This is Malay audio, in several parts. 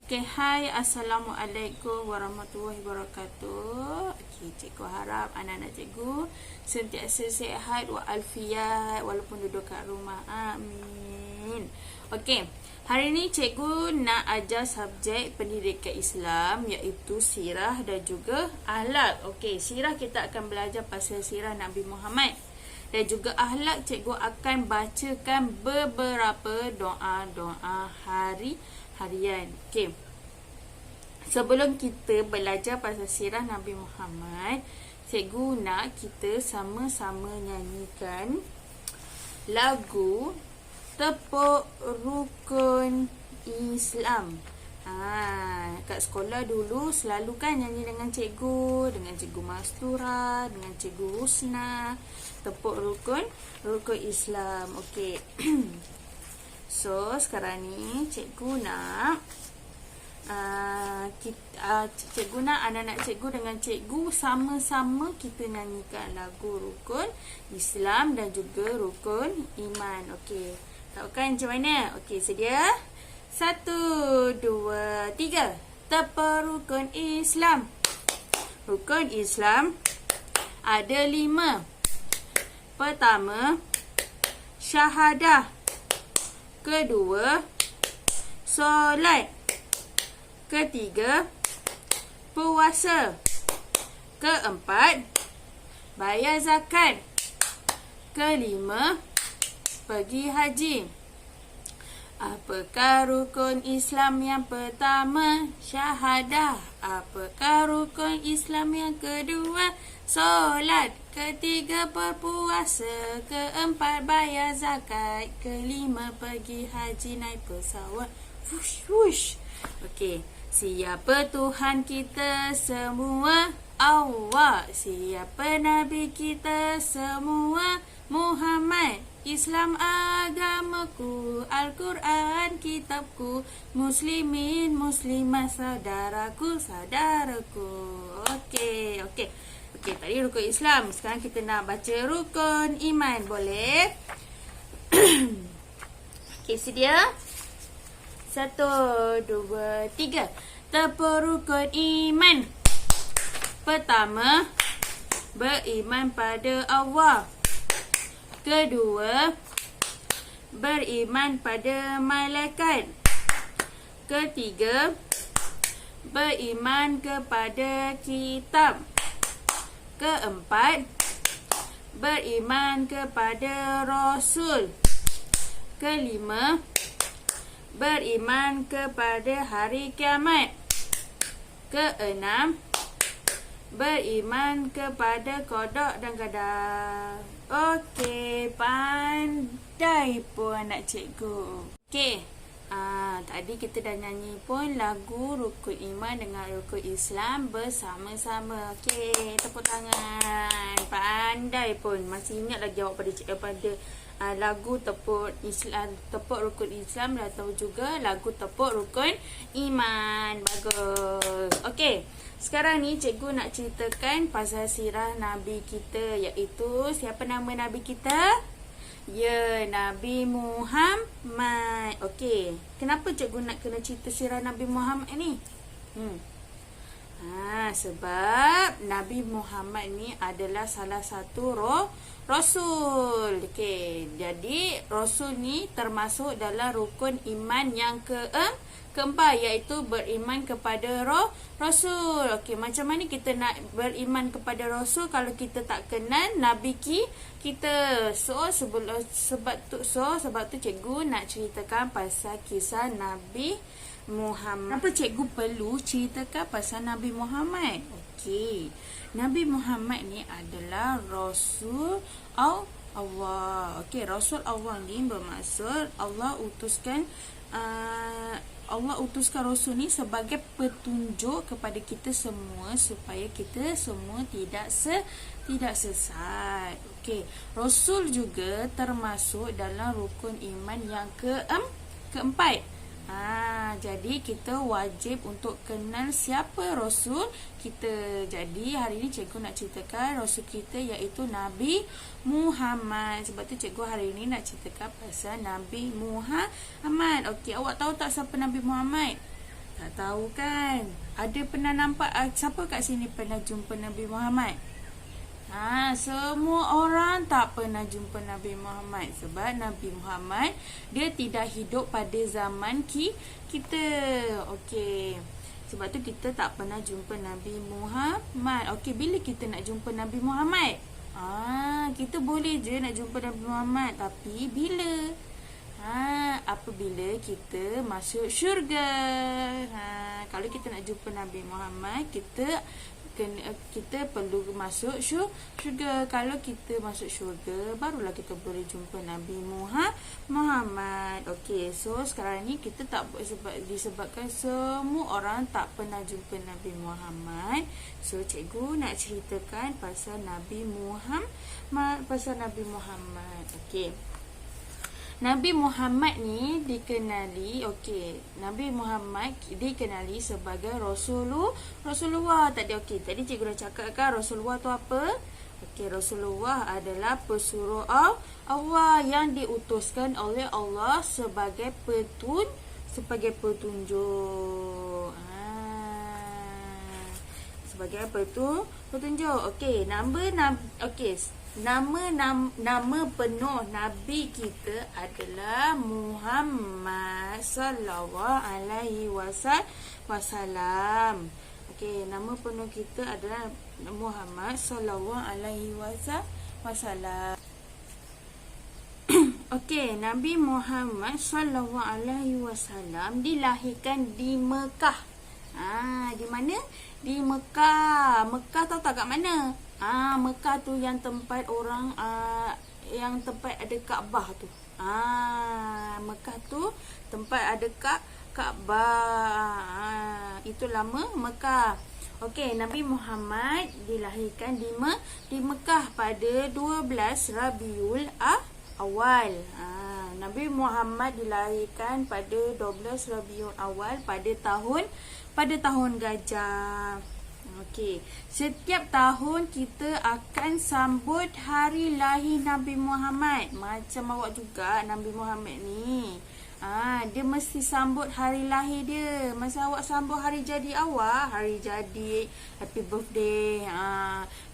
Okay, hai, Assalamualaikum warahmatullahi wabarakatuh. Okay, cikgu harap anak-anak cikgu sentiasa sihat walafiat walaupun duduk kat rumah. Amin. Okay, hari ni cikgu nak ajar subjek pendidikan Islam iaitu sirah dan juga akhlak. Okay, sirah kita akan belajar pasal sirah Nabi Muhammad. Dan juga akhlak, cikgu akan bacakan beberapa doa-doa harian. Okey. Sebelum kita belajar pasal sirah Nabi Muhammad, cikgu nak kita sama-sama nyanyikan lagu Tepuk Rukun Islam. Kat sekolah dulu selalu kan nyanyi dengan cikgu Mastura, dengan cikgu Husna. Tepuk rukun Islam. Okey. So, sekarang ni cikgu nak cikgu nak anak-anak cikgu dengan cikgu sama-sama kita nyanyikan lagu rukun Islam dan juga rukun iman. Okey. Tahu kan macam mana? Okey, sedia? 1, 2, 3. Tepuk rukun Islam. Rukun Islam ada 5. Pertama, syahadah. Kedua, solat. Ketiga, puasa. Keempat, bayar zakat. Kelima, pergi haji. Apakah rukun Islam yang pertama? Syahadah. Apakah rukun Islam yang kedua? Solat. Ketiga, berpuasa. Keempat, bayar zakat. Kelima, pergi haji naik pesawat. Wush, wush. Okey. Siapa Tuhan kita semua? Allah. Siapa Nabi kita semua? Muhammad. Islam agamaku, Al-Quran kitabku, muslimin muslimah saudaraku. Okey, tadi rukun Islam. Sekarang kita nak baca rukun iman. Boleh? Okey, sedia? 1, 2, 3. Tepuk rukun iman. Pertama, beriman pada Allah. Kedua, beriman pada malaikat. Ketiga, beriman kepada kitab. Keempat, beriman kepada Rasul. Kelima, beriman kepada hari kiamat. Keenam, beriman kepada qada dan qadar. Okey, pandai pun anak cikgu. Okey, tadi kita dah nyanyi pun lagu rukun iman dengan rukun Islam bersama-sama. Okey, tepuk tangan. Pandai pun. Masih ingat lagi awak pada lagu tepuk Islam, tepuk rukun Islam atau juga lagu tepuk rukun iman. Bagus. Okey. Sekarang ni cikgu nak ceritakan pasal sirah Nabi kita, iaitu siapa nama Nabi kita? Ya, Nabi Muhammad. Okey. Kenapa cikgu nak kena cerita sirah Nabi Muhammad ni? Sebab Nabi Muhammad ni adalah salah satu Rasul. Okey, jadi Rasul ni termasuk dalam rukun iman yang keempat, iaitu beriman kepada Rasul. Okey, macam mana kita nak beriman kepada Rasul kalau kita tak kenal Nabi kita? Sebab tu cikgu nak ceritakan pasal kisah Nabi Muhammad. Kenapa cikgu perlu ceritakan pasal Nabi Muhammad? Okey, Nabi Muhammad ni adalah Rasul Allah. Okey, Rasul Allah ni bermaksud Allah utuskan Rasul ni sebagai petunjuk kepada kita semua supaya kita semua tidak sesat. Okey, Rasul juga termasuk dalam rukun iman yang keempat. Jadi kita wajib untuk kenal siapa Rasul kita. Jadi hari ni cikgu nak ceritakan Rasul kita iaitu Nabi Muhammad. Sebab tu cikgu hari ni nak ceritakan pasal Nabi Muhammad. Okey, awak tahu tak siapa Nabi Muhammad? Tak tahu kan? Ada pernah nampak, siapa kat sini pernah jumpa Nabi Muhammad? Semua orang tak pernah jumpa Nabi Muhammad. Sebab Nabi Muhammad, dia tidak hidup pada zaman kita. Okey. Sebab tu kita tak pernah jumpa Nabi Muhammad. Okey, bila kita nak jumpa Nabi Muhammad? Kita boleh je nak jumpa Nabi Muhammad. Tapi bila? Apabila kita masuk syurga. Kalau kita nak jumpa Nabi Muhammad, kita perlu masuk syurga. Kalau kita masuk syurga, barulah kita boleh jumpa Nabi Muhammad. Okey, so sekarang ni kita tak disebabkan semua orang tak pernah jumpa Nabi Muhammad. So cikgu nak ceritakan pasal Nabi Muhammad. Okey. Nabi Muhammad ni dikenali, Nabi Muhammad dikenali sebagai Rasulullah. Tadi cikgu dah cakap kan Rasulullah tu apa? Rasulullah adalah pesuruh Allah yang diutuskan oleh Allah sebagai petunjuk. Sebagai petunjuk. Nama penuh Nabi kita adalah Muhammad sallallahu alaihi wasallam. Nama penuh kita adalah Muhammad sallallahu alaihi wasallam. Nabi Muhammad sallallahu alaihi wasallam dilahirkan di Mekah. Di mana? Di Mekah. Mekah tahu tak kat mana? Mekah tu yang tempat orang yang tempat ada Kaabah tu. Mekah tu tempat ada Kaabah. Itu lama Mekah. Nabi Muhammad dilahirkan di Mekah pada 12 Rabiul Awal. Nabi Muhammad dilahirkan pada 12 Rabiul Awal pada tahun gajah. Setiap tahun kita akan sambut hari lahir Nabi Muhammad. Macam awak juga Nabi Muhammad ni. Dia mesti sambut hari lahir dia. Masa awak sambut hari jadi awak, hari jadi, happy birthday.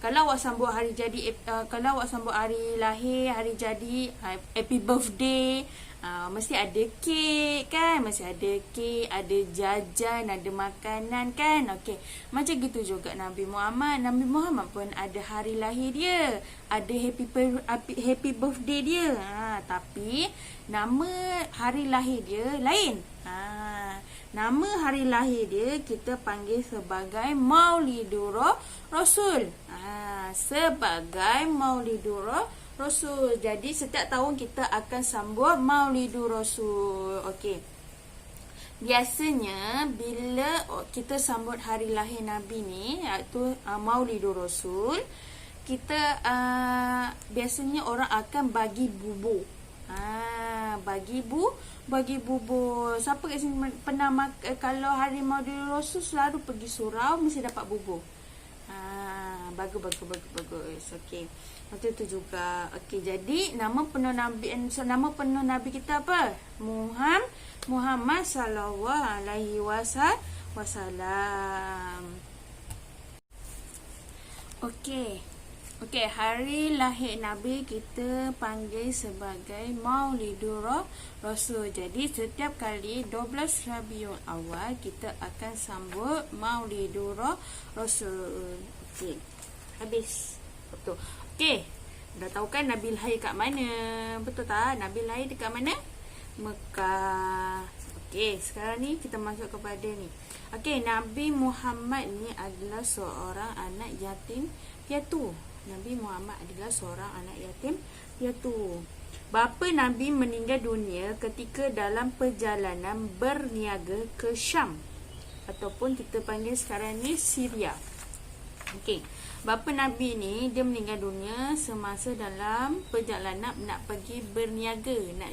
Kalau awak sambut hari jadi, kalau awak sambut hari lahir, hari jadi, happy birthday. Mesti ada kek kan? Mesti ada kek, ada jajan, ada makanan kan? Macam gitu juga Nabi Muhammad. Nabi Muhammad pun ada hari lahir dia, ada happy birthday dia. Tapi nama hari lahir dia lain. Nama hari lahir dia kita panggil sebagai Maulidur Rasul. Sebagai Maulidur Rasul. Jadi setiap tahun kita akan sambut Maulidur Rasul. Biasanya bila kita sambut hari lahir Nabi ni, iaitu Maulidur Rasul, kita biasanya orang akan bagi bubur. Bagi bubur. Siapa kat sini pernah kalau hari Maulidur Rasul selalu pergi surau, mesti dapat bubur. Bagus. Macam tu juga. Jadi nama penuh Nabi kita apa? Muhammad sallallahu alaihi wasallam. Hari lahir Nabi kita panggil sebagai Maulidur Rasul. Jadi setiap kali 12 Rabiul Awal kita akan sambut Maulidur Rasul. Habis. Betul. Dah tahu kan Nabi lahir kat mana? Betul tak? Nabi lahir dekat mana? Mekah. Sekarang ni kita masuk kepada ni. Nabi Muhammad ni adalah seorang anak yatim piatu. Nabi Muhammad adalah seorang anak yatim piatu. Bapa Nabi meninggal dunia ketika dalam perjalanan berniaga ke Syam, ataupun kita panggil sekarang ni Syria. Bapa Nabi ni dia meninggal dunia semasa dalam perjalanan nak pergi berniaga, nak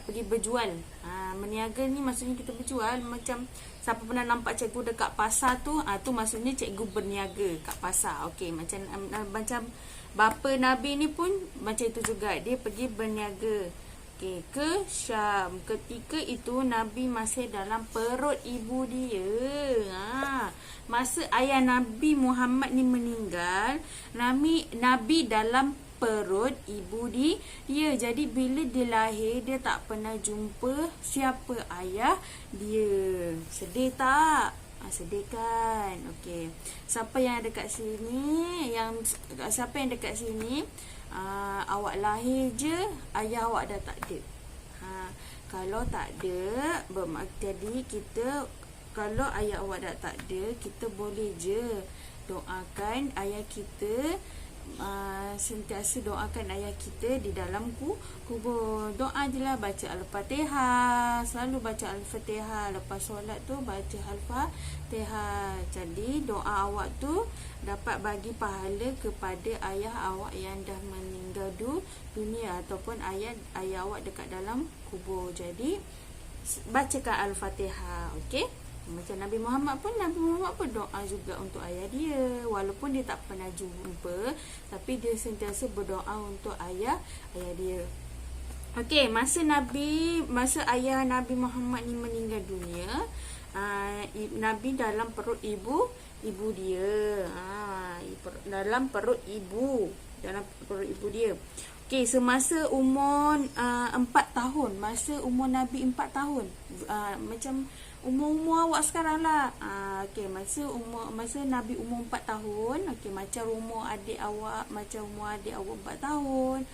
pergi berjual. Berniaga ni maksudnya kita berjual. Macam siapa pernah nampak cikgu dekat pasar tu, tu maksudnya cikgu berniaga kat pasar. Macam bapa Nabi ni pun macam itu juga, dia pergi berniaga. Okey, ke Syam. Ketika itu Nabi masih dalam perut ibu dia. Masa ayah Nabi Muhammad ni meninggal, Nabi dalam perut ibu dia. Jadi bila dia lahir, dia tak pernah jumpa siapa ayah dia. Sedih tak? Sedih kan? Okey. Siapa yang dekat sini? Siapa yang dekat sini? Awak lahir je, ayah awak dah tak ada. Kalau tak ada, jadi kita, kalau ayah awak dah tak ada, kita boleh je doakan ayah kita, sentiasa doakan ayah kita di dalam kubur. Doa je lah, baca Al-Fatihah, selalu baca Al-Fatihah. Lepas solat tu baca Al-Fatihah. Jadi doa awak tu dapat bagi pahala kepada ayah awak yang dah meninggal dunia, ataupun ayah awak dekat dalam kubur. Jadi bacakan Al-Fatihah. Okey. Macam Nabi Muhammad pun doa juga untuk ayah dia. Walaupun dia tak pernah jumpa, tapi dia sentiasa berdoa untuk ayah dia. Okey, masa ayah Nabi Muhammad ni meninggal dunia, Nabi dalam perut ibu dia. Dalam perut ibu dia. Okey, semasa umur 4 tahun. Masa umur Nabi 4 tahun. Macam umur awak sekarang lah. Okey, masa Nabi umur 4 tahun. Okey, macam umur adik awak 4 tahun.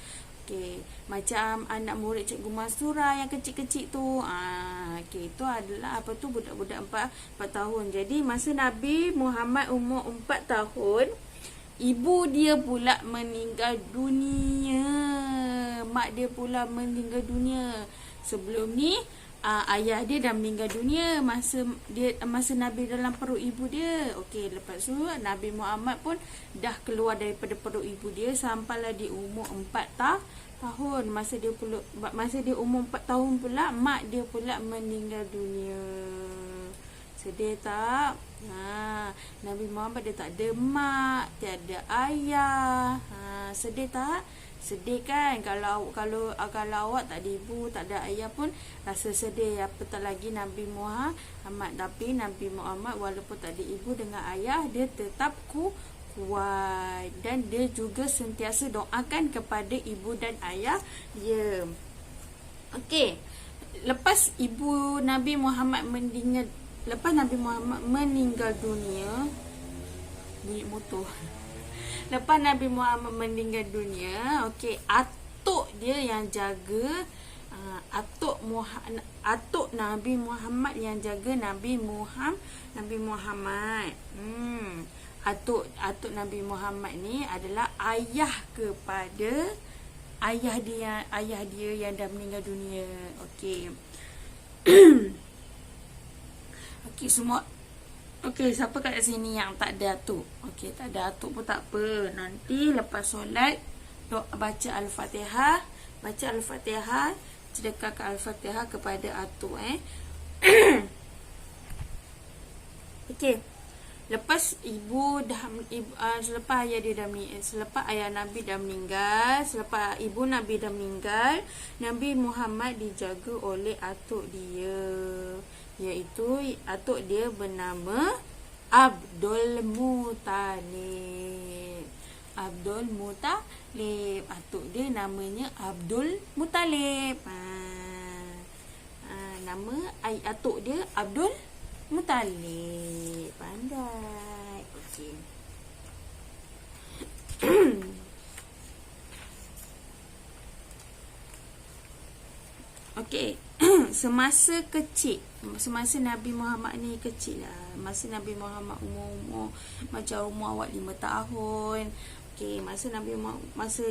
Okey, macam anak murid Cikgu Mastura yang kecil-kecil tu. Okey, itu adalah budak-budak 4 tahun. Jadi masa Nabi Muhammad umur 4 tahun, ibu dia pula meninggal dunia. Mak dia pula meninggal dunia. Sebelum ni ayah dia dah meninggal dunia masa Nabi dalam perut ibu dia. Okey, lepas tu Nabi Muhammad pun dah keluar daripada perut ibu dia sampailah di umur 4 tahun. Masa dia umur 4 tahun pula, mak dia pula meninggal dunia. Sedih tak? Nabi Muhammad dia tak ada mak, tiada ayah. Sedih tak? Sedih kan? Kalau awak tak ada ibu, tak ada ayah pun rasa sedih. Apatah lagi Nabi Muhammad. Tapi Nabi Muhammad walaupun tak ada ibu dengan ayah, dia tetap kuat. Dan dia juga sentiasa doakan kepada ibu dan ayah dia. Okey. Lepas Nabi Muhammad meninggal dunia, bunyi motor. Lepas Nabi Muhammad meninggal dunia, okey, atuk dia yang jaga, atuk Nabi Muhammad yang jaga Nabi Muhammad. Atuk Nabi Muhammad ni adalah ayah kepada ayah dia yang dah meninggal dunia. Okey. Okey, semua. Okey, siapa kat sini yang tak ada atuk? Okey, tak ada atuk pun tak apa. Nanti lepas solat, baca Al-Fatihah. Baca Al-Fatihah. Sedekahkan Al-Fatihah kepada atuk. Okey. Lepas selepas ayah Nabi dah meninggal, selepas ibu Nabi dah meninggal, Nabi Muhammad dijaga oleh atuk dia. Iaitu atuk dia bernama Abdul Muttalib. Atuk dia namanya Abdul Muttalib. Nama atuk dia Abdul Muttalib. Pandai. Okey. Okey. Semasa Nabi Muhammad ni kecil lah. Masa Nabi Muhammad umur macam umur awak 5 tahun. Okey, masa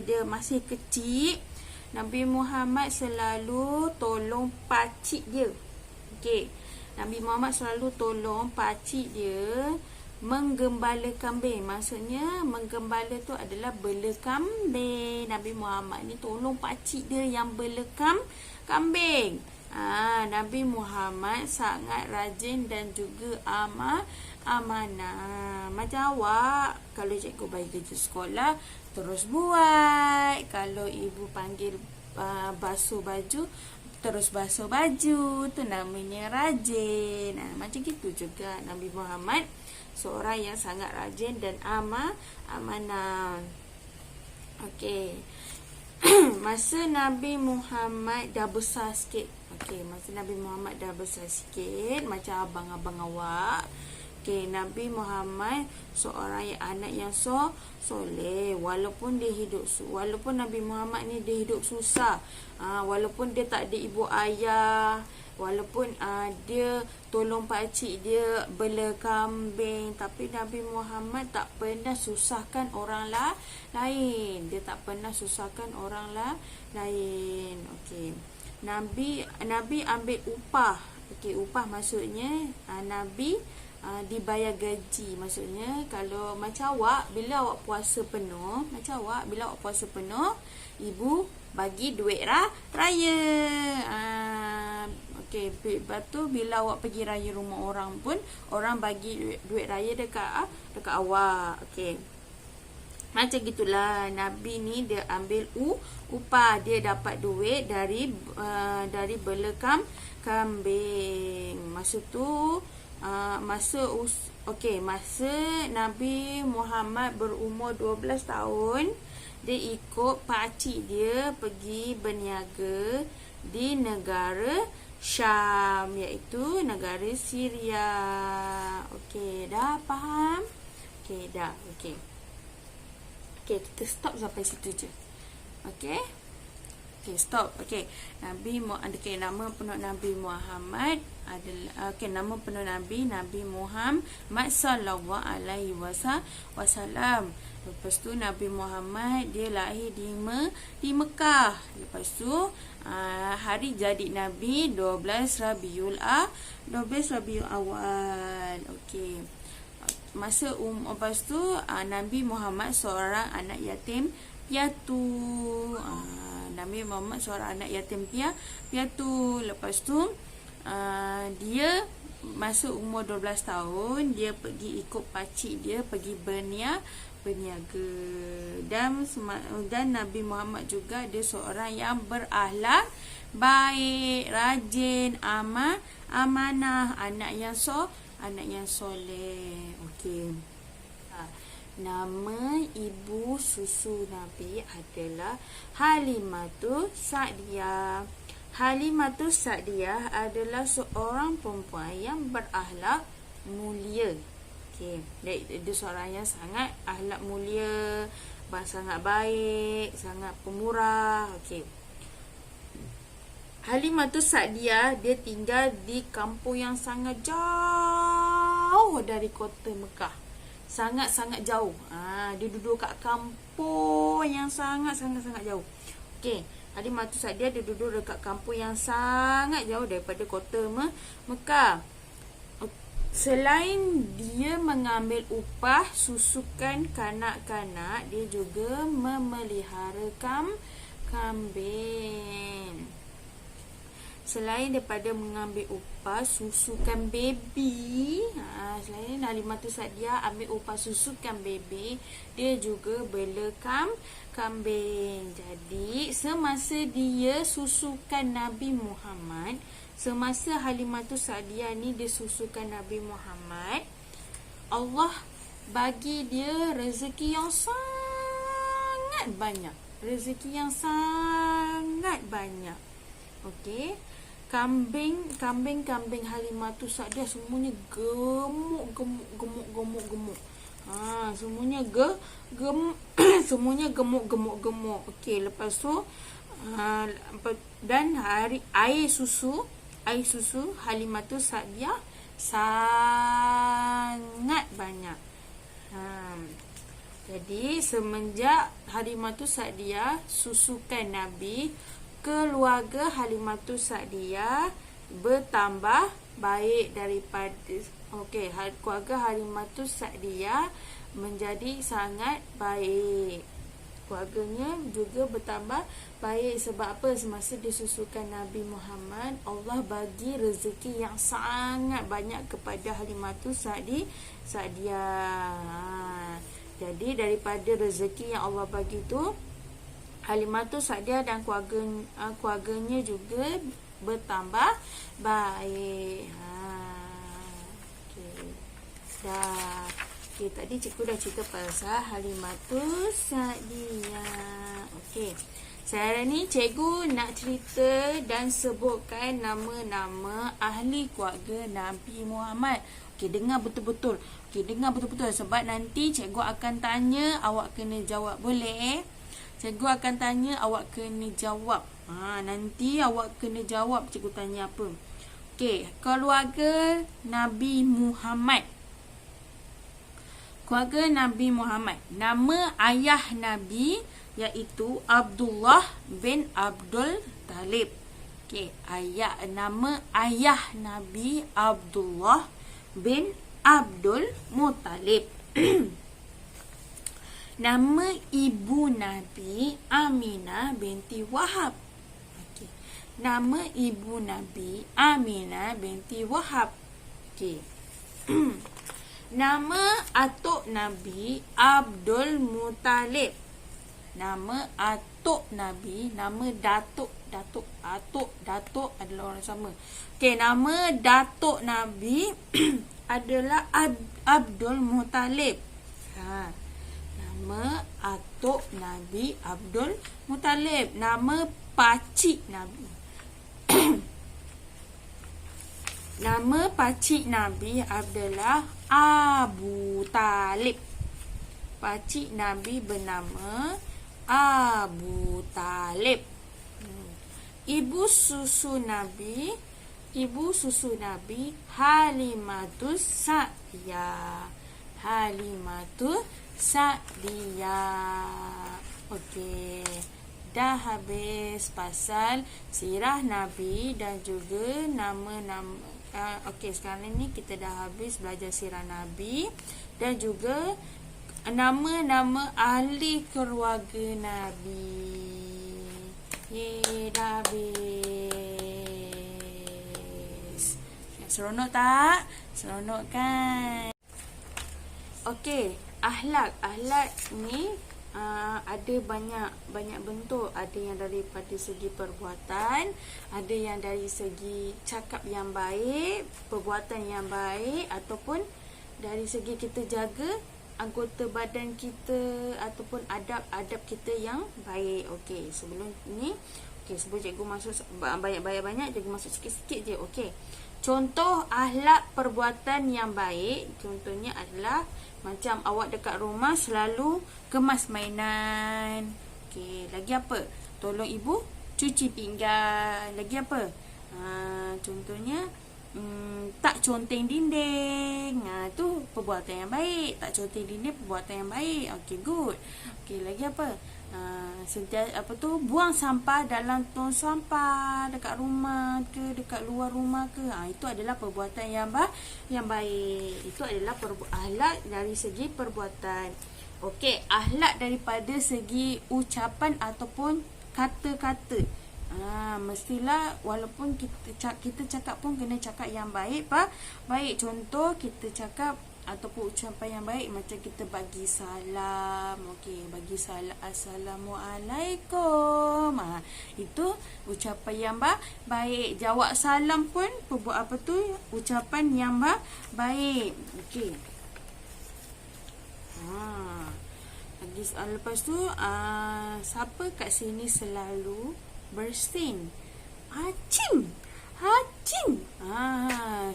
dia masih kecil, Nabi Muhammad selalu tolong pakcik dia. Okey. Nabi Muhammad selalu tolong pakcik dia menggembala kambing. Maksudnya menggembala tu adalah bela kambing. Nabi Muhammad ni tolong pakcik dia yang bela kambing. Nabi Muhammad sangat rajin dan juga amanah. Macam awak, kalau cikgu bagi kerja sekolah, terus buat. Kalau ibu panggil basuh baju, terus basuh baju, tu namanya rajin. Macam gitu juga Nabi Muhammad, seorang yang sangat rajin dan amanah. Okey. Masa Nabi Muhammad dah besar sikit. Masa Nabi Muhammad dah besar sikit, macam abang-abang awak. Nabi Muhammad seorang anak yang soleh, walaupun Nabi Muhammad ni dia hidup susah, walaupun dia tak ada ibu ayah, walaupun dia tolong pakcik dia bela kambing, tapi Nabi Muhammad tak pernah susahkan orang lain. Dia tak pernah susahkan orang lain. Nabi ambil upah. Upah maksudnya Nabi dibayar gaji. Maksudnya kalau macam awak, bila awak puasa penuh, ibu bagi duit raya. Lepas tu bila awak pergi raya rumah orang pun, orang bagi duit raya dekat awak. Macam gitulah Nabi ni, dia ambil upah, dia dapat duit dari bela kambing. Masa tu masa Nabi Muhammad berumur 12 tahun, dia ikut pakcik dia pergi berniaga di negara Syam, iaitu negara Syria. Dah faham? Dah. Kita stop sampai situ je. Stop. Nama penuh Nabi Muhammad adalah nama penuh Nabi Muhammad sallallahu alaihi wasallam. Lepas tu Nabi Muhammad dia lahir di Mekah. Lepas tu hari jadi Nabi 12 Rabiul Awal. Lepas tu Nabi Muhammad seorang anak yatim piatu. Nabi Muhammad seorang anak yatim piatu. Lepas tu dia masuk umur 12 tahun, dia pergi ikut pakcik dia pergi berniaga. Dan Nabi Muhammad juga dia seorang yang berakhlak baik, rajin, amanah, anak yang soleh. Nama ibu susu Nabi adalah Halimatus Sa'diyah. Halimatus Sa'diyah adalah seorang perempuan yang berakhlak mulia. Dia seorang yang sangat akhlak mulia, sangat baik, sangat pemurah. Halimatus Sa'diyah dia tinggal di kampung yang sangat jauh dari kota Mekah. Sangat-sangat jauh. Dia duduk kat kampung yang sangat-sangat jauh. Halimatus Sa'diyah dia duduk dekat kampung yang sangat jauh daripada kota Mekah. Selain dia mengambil upah susukan kanak-kanak, dia juga memelihara kambing. Selain daripada mengambil upah susukan baby, selain Halimatus Sa'diyah ambil upah susukan baby, dia juga bela kambing. Jadi semasa dia susukan Nabi Muhammad, semasa Halimatus Sa'diyah ni dia susukan Nabi Muhammad, Allah bagi dia rezeki yang sangat banyak. Kambing Halimatus Sa'diyah semuanya gemuk. Semuanya gemuk. Lepas tu dan air susu Halimatus Sa'diyah sangat banyak. Jadi semenjak Halimatus Sa'diyah susukan Nabi, keluarga Halimatus Sa'diyah bertambah baik daripada keluarga Halimatus Sa'diyah menjadi sangat baik. Keluarganya juga bertambah baik. Sebab apa? Semasa disusukan Nabi Muhammad, Allah bagi rezeki yang sangat banyak kepada Halimatus Sa'diyah. Jadi daripada rezeki yang Allah bagi tu, Halimatus Sa'diyah dan keluarganya juga bertambah baik. Okey. Dah. Okey, tadi cikgu dah cerita pasal Halimatus Sa'diyah. Okey. Sekarang ni cikgu nak cerita dan sebutkan nama-nama ahli keluarga Nabi Muhammad. Okey, dengar betul-betul. Okey, dengar betul-betul sebab nanti cikgu akan tanya, awak kena jawab. Boleh? Cikgu akan tanya, awak kena jawab. Nanti awak kena jawab cikgu tanya apa. Okey, keluarga Nabi Muhammad. Keluarga Nabi Muhammad. Nama ayah Nabi iaitu Abdullah bin Abdul Talib. Okey, nama ayah Nabi Abdullah bin Abdul Muttalib. Nama ibu Nabi Aminah binti Wahab. Okey. Nama ibu Nabi Aminah binti Wahab. Okey. Nama atuk Nabi Abdul Muttalib. Nama atuk Nabi, nama datuk adalah orang sama. Okey, nama datuk Nabi adalah Abdul Muttalib. Nama atuk Nabi Abdul Muttalib. Nama pakcik Nabi. Nama pakcik Nabi adalah Abu Talib. Pakcik Nabi bernama Abu Talib. Ibu susu Nabi Halimatus Sa'diyah. Halimatus Sa'diyah. Okey, dah habis pasal sirah Nabi dan juga nama-nama. Okey, sekarang ni kita dah habis belajar sirah Nabi dan juga nama-nama ahli keluarga Nabi. Dah habis. Seronok tak? Seronok kan? Okey, akhlak ni ada banyak bentuk. Ada yang daripada segi perbuatan, ada yang dari segi cakap yang baik, perbuatan yang baik, ataupun dari segi kita jaga anggota badan kita ataupun adab kita yang baik. Okey, sebelum cikgu masuk banyak-banyak, cikgu masuk sikit-sikit je. Okey. Contoh akhlak perbuatan yang baik, contohnya adalah macam awak dekat rumah selalu kemas mainan. Okey, lagi apa? Tolong ibu cuci pinggan. Lagi apa? Contohnya tak conteng dinding. Tu perbuatan yang baik. Tak conteng dinding, perbuatan yang baik. Okey, good. Okey, lagi apa? Sentiasa buang sampah dalam tong sampah dekat rumah ke dekat luar rumah ke. Itu adalah perbuatan yang baik. Itu adalah akhlak dari segi perbuatan. Okey, akhlak daripada segi ucapan ataupun kata-kata. Mestilah walaupun kita cakap pun kena cakap yang baik, baik. Contoh kita cakap ataupun ucapan yang baik macam kita bagi salam. Okey, bagi salam, Assalamualaikum. Itu ucapan yang baik. Jawab salam pun ucapan yang baik. Okey. Lepas tu siapa kat sini selalu bersin? Hacim.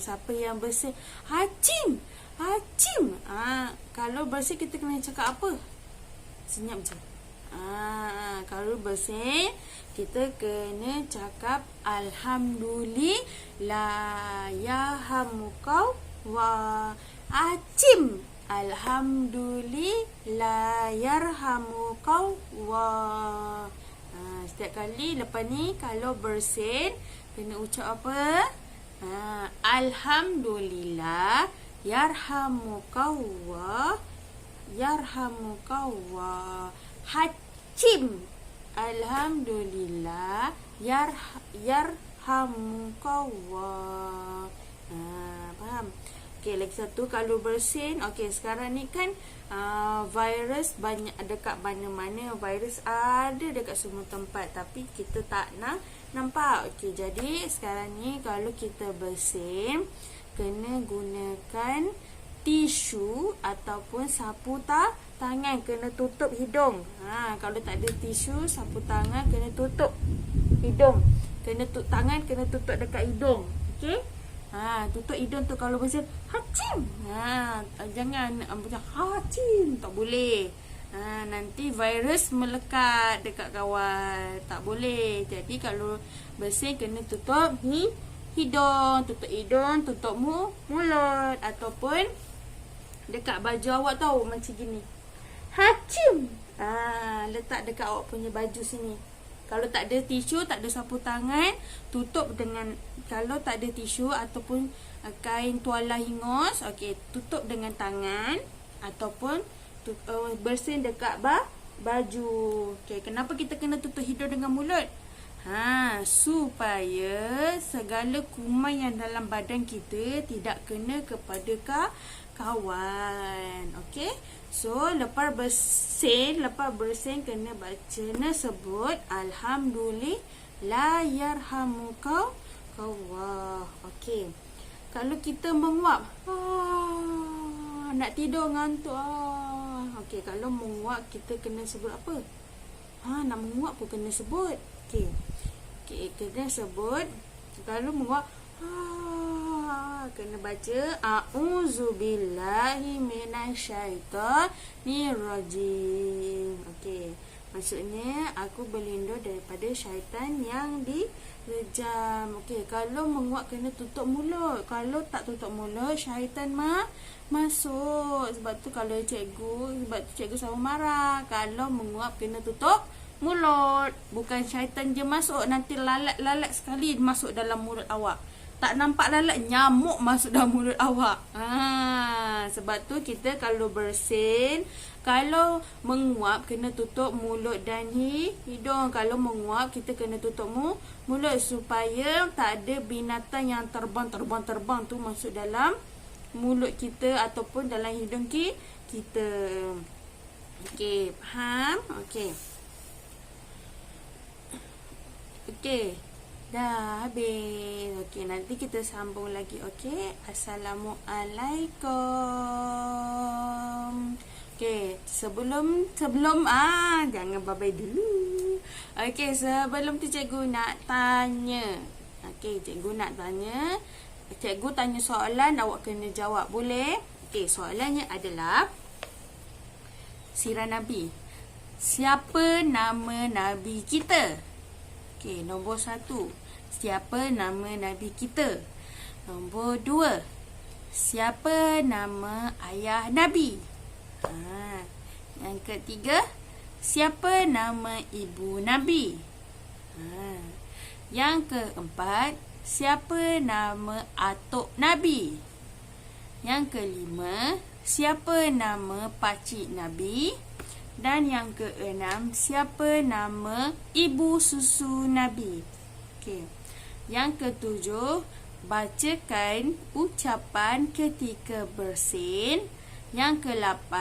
Siapa yang bersin? Hacim. Kalau bersin kita kena cakap apa? Senyap je. Kalau bersin kita kena cakap Alhamdulillah, yarhamukau wa Hacim. Alhamdulillah, yarhamukau wa. Setiap kali lepas ni kalau bersin kena ucap apa? Alhamdulillah, yarhamukallah, Hacim. Alhamdulillah, yarhamukallah. Faham? Okey, lagi satu, kalau bersin. Okey, sekarang ni kan virus banyak dekat mana-mana. Virus ada dekat semua tempat, tapi kita tak nampak. Okey, jadi sekarang ni kalau kita bersin, kena gunakan tisu ataupun sapu tangan, kena tutup hidung. Kalau tak ada tisu, sapu tangan, kena tutup hidung. Kena tutup tangan, kena tutup dekat hidung. Okey? Tutup hidung tu kalau bersin. Hacim. Jangan macam hacim, tak boleh. Nanti virus melekat dekat kawan. Tak boleh. Jadi kalau bersin kena tutup hidung, tutup mulut ataupun dekat baju awak tahu macam gini. Hacim. Letak dekat awak punya baju sini. Kalau tak ada tisu, tak ada sapu tangan, tutup dengan, kalau tak ada tisu ataupun kain tuala hingus, okey, tutup dengan tangan ataupun bersin dekat baju. Okey, kenapa kita kena tutup hidung dengan mulut? Supaya segala kuman yang dalam badan kita tidak kena kepada kawan. Okey. So, lepas bersin kena baca, sebut alhamdulillah yarhamuka Allah. Okey. Kalau kita menguap, nak tidur ngantuk. Okey, kalau menguap kita kena sebut apa? Nak menguap pun kena sebut. Okey. Okey, kena sebut. Kalau menguap, kena baca a'udzubillahi minasyaitonirrajim. Okey. Maksudnya aku berlindung daripada syaitan yang direjam. Okey, kalau menguap kena tutup mulut. Kalau tak tutup mulut, syaitan masuk. Sebab tu cikgu selalu marah. Kalau menguap kena tutup mulut. Bukan syaitan je masuk, nanti lalat sekali masuk dalam mulut awak. Tak nampak lalat, nyamuk masuk dalam mulut awak. Sebab tu kita kalau bersin, kalau menguap kena tutup mulut dan hidung. Kalau menguap kita kena tutup mulut supaya tak ada binatang yang terbang tu masuk dalam mulut kita ataupun dalam hidung kita. Okey, faham? Okey. Okey. Dah habis. Okey, nanti kita sambung lagi. Okey. Assalamualaikum. Okey, sebelum jangan bye-bye dulu. Okey, sebelum tu cikgu nak tanya. Okey, cikgu nak tanya. Cikgu tanya soalan, awak kena jawab. Boleh? Okey, soalannya adalah sirah Nabi. Siapa nama Nabi kita? Okey, nombor 1. Siapa nama Nabi kita? Nombor 2. Siapa nama ayah Nabi? Yang ketiga, siapa nama ibu Nabi? Yang keempat, siapa nama atuk Nabi? Yang kelima, siapa nama pakcik Nabi? Dan yang keenam, siapa nama ibu susu Nabi? Okey. Yang ketujuh, bacakan ucapan ketika bersin. Yang ke-8,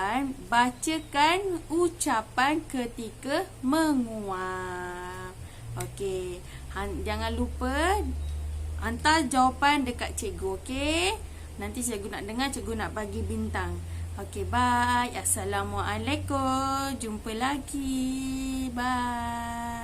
bacakan ucapan ketika menguap. Okey. Jangan lupa hantar jawapan dekat cikgu, okey? Nanti cikgu nak dengar, cikgu nak bagi bintang. Okey, bye. Assalamualaikum. Jumpa lagi. Bye.